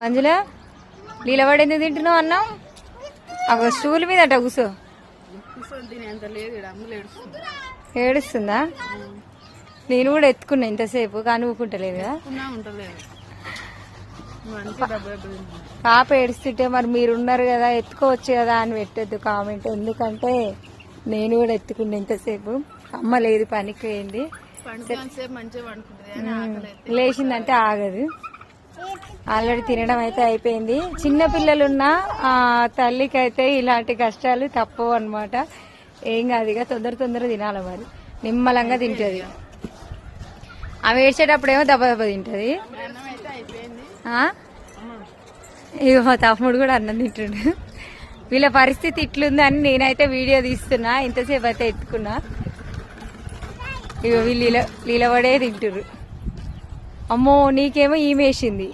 మంజుల లీలవాడు ఎందుకు తింటున్నావు అన్నాం ఒక స్టూల్ మీద అట్ట కూర్చో. ఏడుస్తుందా? నేను కూడా ఎత్తుకున్నా ఇంతసేపు కానీ ఊకుంటలేదు కదా. పాప ఏడుస్తుంటే మరి మీరున్నారు కదా ఎత్తుకోవచ్చు కదా అని పెట్టద్దు కామెంట్. ఎందుకంటే నేను కూడా ఎత్తుకున్నా ఇంతసేపు. అమ్మ లేదు పనికి పోయింది. లేచిందంటే ఆగదు. ఆల్రెడీ తినడం అయితే అయిపోయింది. చిన్న పిల్లలున్న తల్లికి అయితే ఇలాంటి కష్టాలు తప్పవు అనమాట. ఏం కాదు, ఇక తొందర తినాలి. మరి నిమ్మలంగా తింటది. ఆమె ఏడ్చేటప్పుడేమో దెబ్బ తింటది. ఇక మా తమ్ముడు కూడా అన్నం తింటుండు. వీళ్ళ పరిస్థితి ఇట్లుంది అని నేనైతే వీడియో తీస్తున్నా. ఇంతసేపు అయితే ఎత్తుకున్నా. ఇక వీళ్ళు లీలవడే తింటుర్రు. అమ్మో నీకేమో ఈమె వేసింది.